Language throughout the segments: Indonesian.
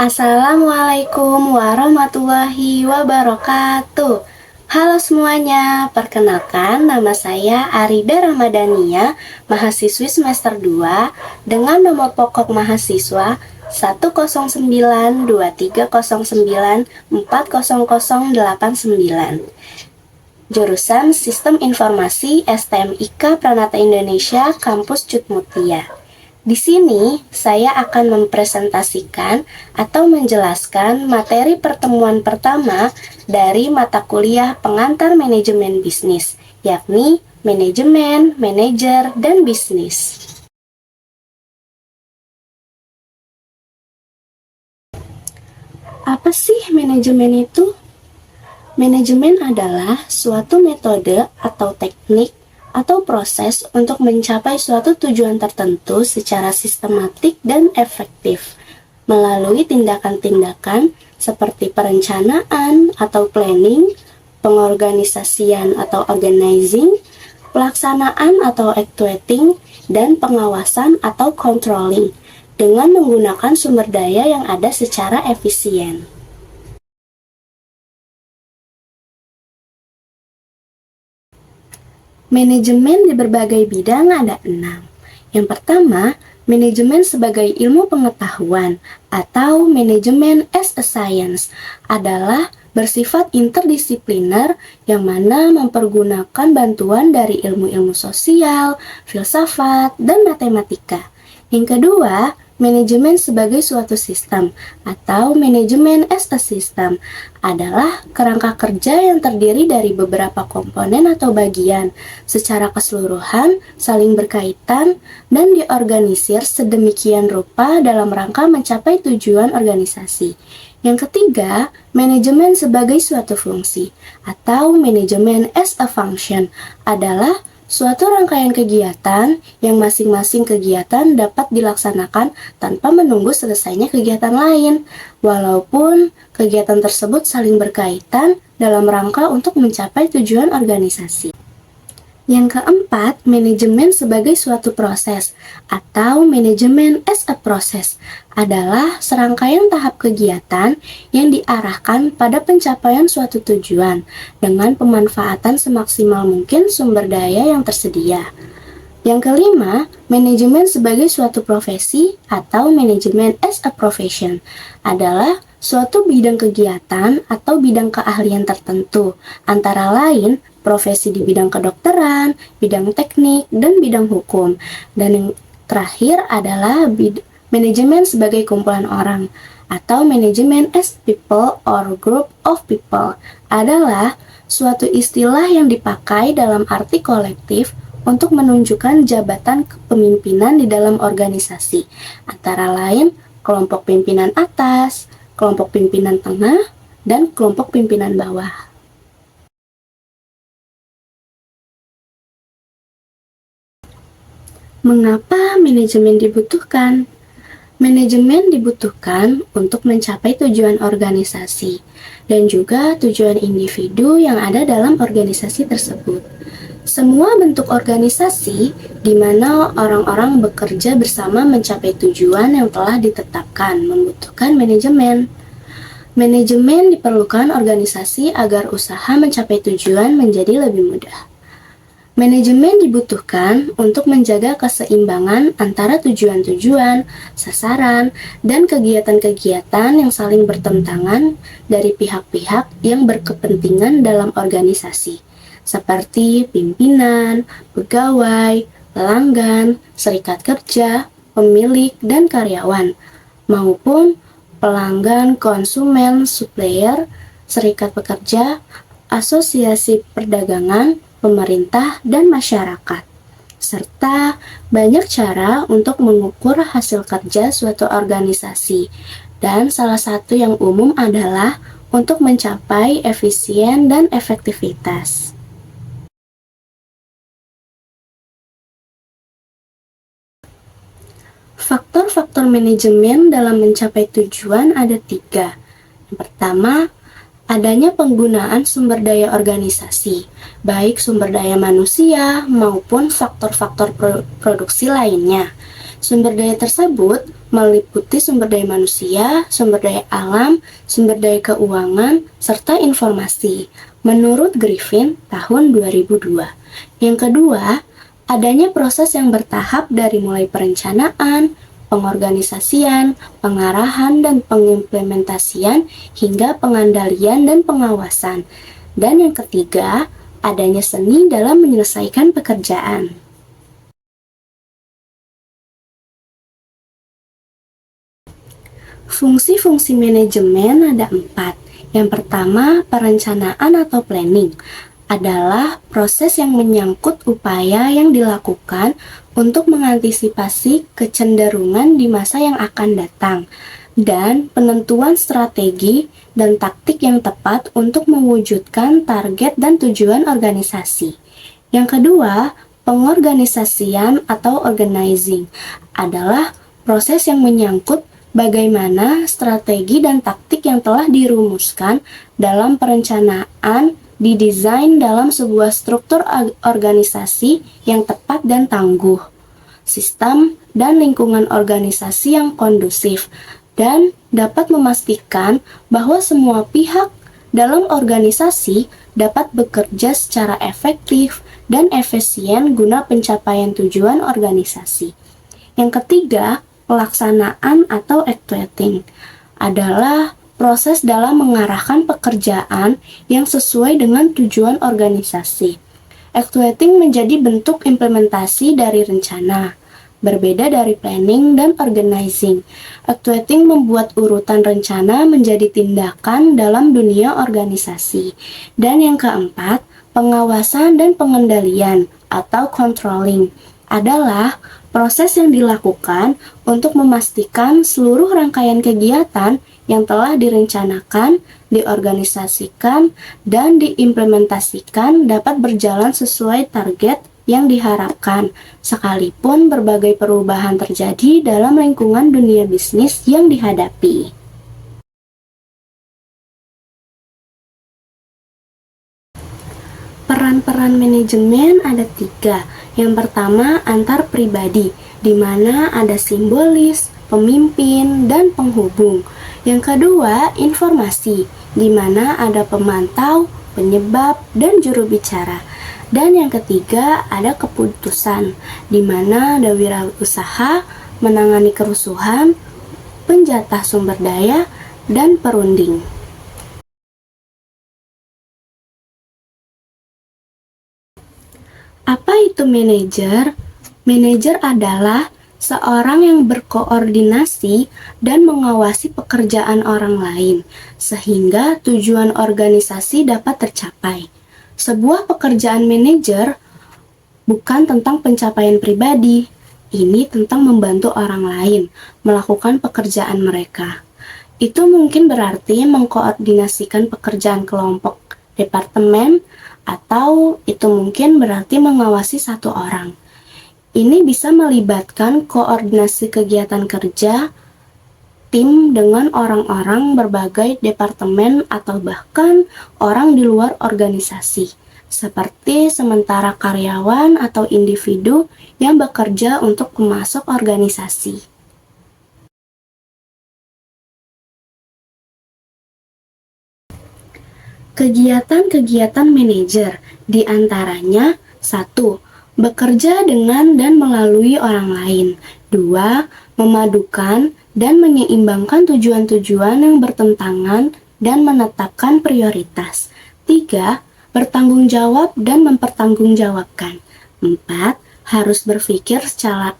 Assalamualaikum warahmatullahi wabarakatuh. Halo semuanya, perkenalkan nama saya Arida Ramadhania, mahasiswi semester 2 dengan nomor pokok mahasiswa 1092309400089. Jurusan Sistem Informasi STMIK Pranata Indonesia Kampus Cutmutia. Di sini, saya akan mempresentasikan atau menjelaskan materi pertemuan pertama dari mata kuliah pengantar manajemen bisnis, yakni manajemen, manajer, dan bisnis. Apa sih manajemen itu? Manajemen adalah suatu metode atau teknik atau proses untuk mencapai suatu tujuan tertentu secara sistematik dan efektif melalui tindakan-tindakan seperti perencanaan atau planning, pengorganisasian atau organizing, pelaksanaan atau actuating, dan pengawasan atau controlling dengan menggunakan sumber daya yang ada secara efisien. Manajemen di berbagai bidang ada 6. Yang pertama, manajemen sebagai ilmu pengetahuan atau manajemen as a science adalah bersifat interdisipliner yang mana mempergunakan bantuan dari ilmu-ilmu sosial, filsafat, dan matematika. Yang kedua, manajemen sebagai suatu sistem atau manajemen as a system adalah kerangka kerja yang terdiri dari beberapa komponen atau bagian secara keseluruhan, saling berkaitan, dan diorganisir sedemikian rupa dalam rangka mencapai tujuan organisasi. Yang ketiga, manajemen sebagai suatu fungsi atau manajemen as a function adalah suatu rangkaian kegiatan yang masing-masing kegiatan dapat dilaksanakan tanpa menunggu selesainya kegiatan lain, walaupun kegiatan tersebut saling berkaitan dalam rangka untuk mencapai tujuan organisasi. Yang keempat, manajemen sebagai suatu proses atau manajemen as a process adalah serangkaian tahap kegiatan yang diarahkan pada pencapaian suatu tujuan dengan pemanfaatan semaksimal mungkin sumber daya yang tersedia. Yang kelima, manajemen sebagai suatu profesi atau manajemen as a profession adalah suatu bidang kegiatan atau bidang keahlian tertentu, antara lain profesi di bidang kedokteran, bidang teknik, dan bidang hukum. Dan yang terakhir adalah manajemen sebagai kumpulan orang atau manajemen as people or group of people adalah suatu istilah yang dipakai dalam arti kolektif untuk menunjukkan jabatan kepemimpinan di dalam organisasi, antara lain kelompok pimpinan atas, kelompok pimpinan tengah, dan kelompok pimpinan bawah. Mengapa manajemen dibutuhkan? Manajemen dibutuhkan untuk mencapai tujuan organisasi dan juga tujuan individu yang ada dalam organisasi tersebut. Semua bentuk organisasi di mana orang-orang bekerja bersama mencapai tujuan yang telah ditetapkan membutuhkan manajemen. Manajemen diperlukan organisasi agar usaha mencapai tujuan menjadi lebih mudah. Manajemen dibutuhkan untuk menjaga keseimbangan antara tujuan-tujuan, sasaran, dan kegiatan-kegiatan yang saling bertentangan dari pihak-pihak yang berkepentingan dalam organisasi, seperti pimpinan, pegawai, pelanggan, serikat kerja, pemilik, dan karyawan, maupun pelanggan, konsumen, supplier, serikat pekerja, asosiasi perdagangan, pemerintah, dan masyarakat, serta banyak cara untuk mengukur hasil kerja suatu organisasi, dan salah satu yang umum adalah untuk mencapai efisien dan efektivitas. Faktor-faktor manajemen dalam mencapai tujuan ada 3. Yang pertama, adanya penggunaan sumber daya organisasi, baik sumber daya manusia maupun faktor-faktor produksi lainnya. Sumber daya tersebut meliputi sumber daya manusia, sumber daya alam, sumber daya keuangan, serta informasi, menurut Griffin tahun 2002. Yang kedua, adanya proses yang bertahap dari mulai perencanaan, pengorganisasian, pengarahan, dan pengimplementasian hingga pengandalian dan pengawasan. Dan yang ketiga, adanya seni dalam menyelesaikan pekerjaan. Fungsi-fungsi manajemen ada 4. Yang pertama, perencanaan atau planning adalah proses yang menyangkut upaya yang dilakukan untuk mengantisipasi kecenderungan di masa yang akan datang dan penentuan strategi dan taktik yang tepat untuk mewujudkan target dan tujuan organisasi. Yang kedua, pengorganisasian atau organizing adalah proses yang menyangkut bagaimana strategi dan taktik yang telah dirumuskan dalam perencanaan didesain dalam sebuah struktur organisasi yang tepat dan tangguh, sistem dan lingkungan organisasi yang kondusif, dan dapat memastikan bahwa semua pihak dalam organisasi dapat bekerja secara efektif dan efisien guna pencapaian tujuan organisasi. Yang ketiga, pelaksanaan atau actuating adalah proses dalam mengarahkan pekerjaan yang sesuai dengan tujuan organisasi. Actuating menjadi bentuk implementasi dari rencana, berbeda dari planning dan organizing. Actuating membuat urutan rencana menjadi tindakan dalam dunia organisasi. Dan yang keempat, pengawasan dan pengendalian atau controlling adalah proses yang dilakukan untuk memastikan seluruh rangkaian kegiatan yang telah direncanakan, diorganisasikan, dan diimplementasikan dapat berjalan sesuai target yang diharapkan, sekalipun berbagai perubahan terjadi dalam lingkungan dunia bisnis yang dihadapi. Peran-peran manajemen ada 3. Yang pertama, antar pribadi, di mana ada simbolis, pemimpin, dan penghubung. Yang kedua, informasi, di mana ada pemantau, penyebab, dan juru bicara. Dan yang ketiga, ada keputusan, di mana ada wirausaha, menangani kerusuhan, penjatah sumber daya, dan perunding. Apa itu manajer? Manajer adalah seorang yang berkoordinasi dan mengawasi pekerjaan orang lain, sehingga tujuan organisasi dapat tercapai. Sebuah pekerjaan manajer bukan tentang pencapaian pribadi, ini tentang membantu orang lain melakukan pekerjaan mereka. Itu mungkin berarti mengkoordinasikan pekerjaan kelompok, departemen, atau itu mungkin berarti mengawasi satu orang. Ini bisa melibatkan koordinasi kegiatan kerja, tim dengan orang-orang berbagai departemen atau bahkan orang di luar organisasi, seperti sementara karyawan atau individu yang bekerja untuk memasok organisasi. Kegiatan-kegiatan manajer diantaranya 1. Bekerja dengan dan melalui orang lain. 2. Memadukan dan menyeimbangkan tujuan-tujuan yang bertentangan dan menetapkan prioritas. 3. Bertanggung jawab dan mempertanggungjawabkan. 4. Harus berpikir secara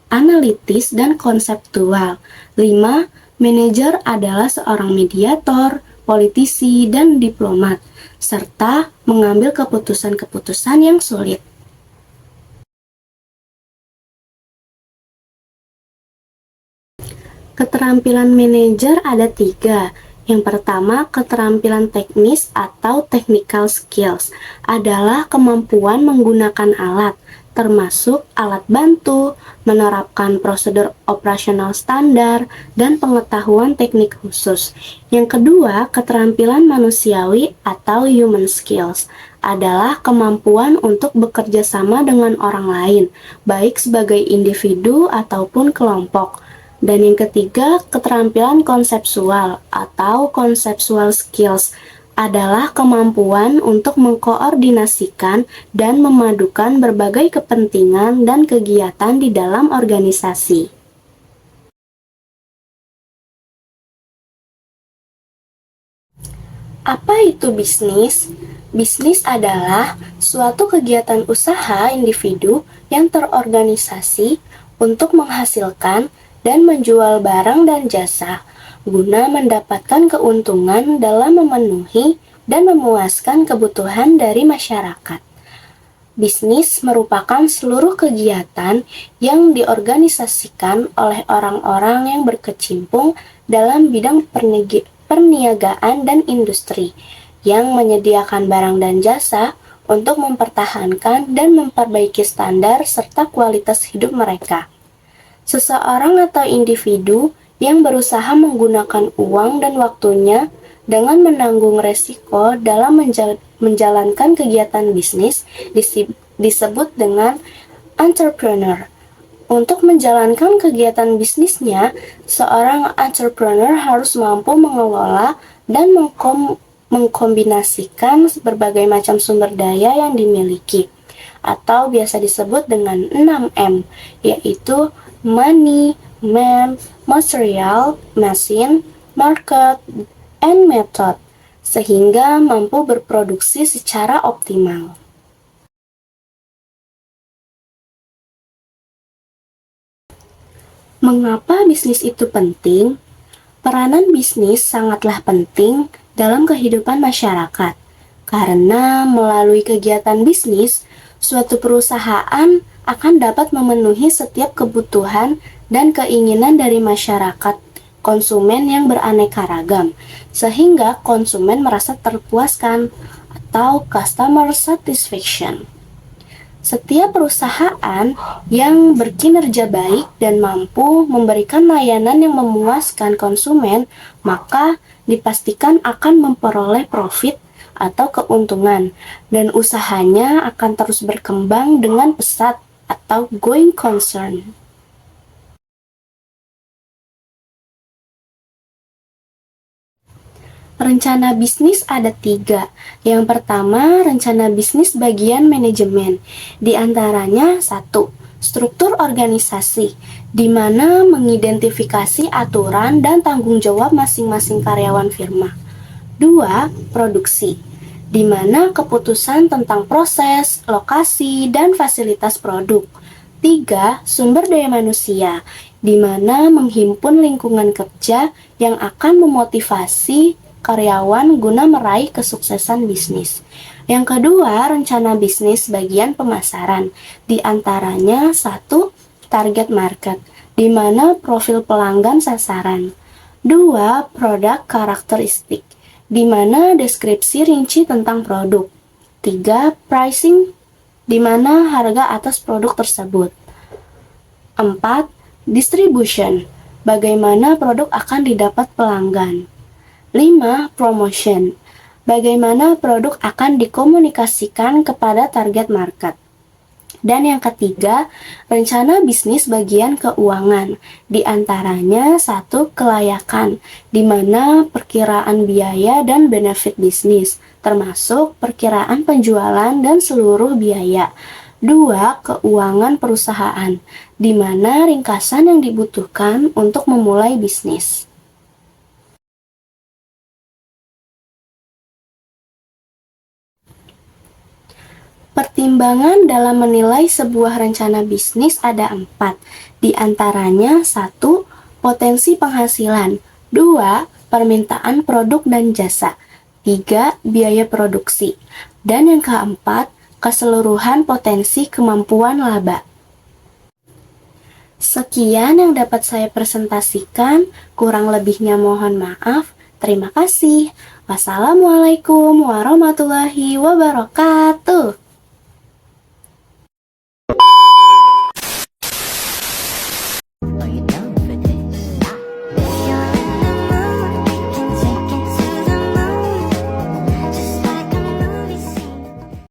analitis dan konseptual. 5. Manajer adalah seorang mediator, politisi, dan diplomat, serta mengambil keputusan-keputusan yang sulit. Keterampilan manajer ada 3. Yang pertama, keterampilan teknis atau technical skills adalah kemampuan menggunakan alat, termasuk alat bantu, menerapkan prosedur operasional standar, dan pengetahuan teknik khusus. Yang kedua, keterampilan manusiawi atau human skills adalah kemampuan untuk bekerja sama dengan orang lain, baik sebagai individu ataupun kelompok. Dan yang ketiga, keterampilan konseptual atau conceptual skills adalah kemampuan untuk mengkoordinasikan dan memadukan berbagai kepentingan dan kegiatan di dalam organisasi. Apa itu bisnis? Bisnis adalah suatu kegiatan usaha individu yang terorganisasi untuk menghasilkan dan menjual barang dan jasa guna mendapatkan keuntungan dalam memenuhi dan memuaskan kebutuhan dari masyarakat. Bisnis merupakan seluruh kegiatan yang diorganisasikan oleh orang-orang yang berkecimpung dalam bidang perniagaan dan industri yang menyediakan barang dan jasa untuk mempertahankan dan memperbaiki standar serta kualitas hidup mereka. Seseorang atau individu yang berusaha menggunakan uang dan waktunya dengan menanggung resiko dalam menjalankan kegiatan bisnis disebut dengan entrepreneur. Untuk menjalankan kegiatan bisnisnya, seorang entrepreneur harus mampu mengelola dan mengkombinasikan berbagai macam sumber daya yang dimiliki, atau biasa disebut dengan 6M, yaitu money, man, material, machine, market, and method, sehingga mampu berproduksi secara optimal. Mengapa bisnis itu penting? Peranan bisnis sangatlah penting dalam kehidupan masyarakat, karena melalui kegiatan bisnis, suatu perusahaan akan dapat memenuhi setiap kebutuhan dan keinginan dari masyarakat konsumen yang beraneka ragam, sehingga konsumen merasa terpuaskan atau customer satisfaction. Setiap perusahaan yang berkinerja baik dan mampu memberikan layanan yang memuaskan konsumen, maka dipastikan akan memperoleh profit atau keuntungan, dan usahanya akan terus berkembang dengan pesat atau going concern. Rencana bisnis ada 3. Yang pertama, rencana bisnis bagian manajemen. Di antaranya 1. Struktur organisasi, di mana mengidentifikasi aturan dan tanggung jawab masing-masing karyawan firma. 2. Produksi, di mana keputusan tentang proses, lokasi, dan fasilitas produk. 3. Sumber daya manusia, di mana menghimpun lingkungan kerja yang akan memotivasi karyawan guna meraih kesuksesan bisnis. Yang kedua, rencana bisnis bagian pemasaran. Di antaranya 1. Target market, di mana profil pelanggan sasaran. 2. Produk karakteristik, di mana deskripsi rinci tentang produk. 3. Pricing, di mana harga atas produk tersebut. 4. Distribution, bagaimana produk akan didapat pelanggan. 5. Promotion, bagaimana produk akan dikomunikasikan kepada target market. Dan yang ketiga, rencana bisnis bagian keuangan. Di antaranya 1. Kelayakan, di mana perkiraan biaya dan benefit bisnis, termasuk perkiraan penjualan dan seluruh biaya. 2. Keuangan perusahaan, di mana ringkasan yang dibutuhkan untuk memulai bisnis. Pertimbangan dalam menilai sebuah rencana bisnis ada 4. Di antaranya 1. Potensi penghasilan. 2. Permintaan produk dan jasa. 3. Biaya produksi. Dan yang keempat, keseluruhan potensi kemampuan laba. Sekian yang dapat saya presentasikan, kurang lebihnya mohon maaf. Terima kasih. Wassalamualaikum warahmatullahi wabarakatuh.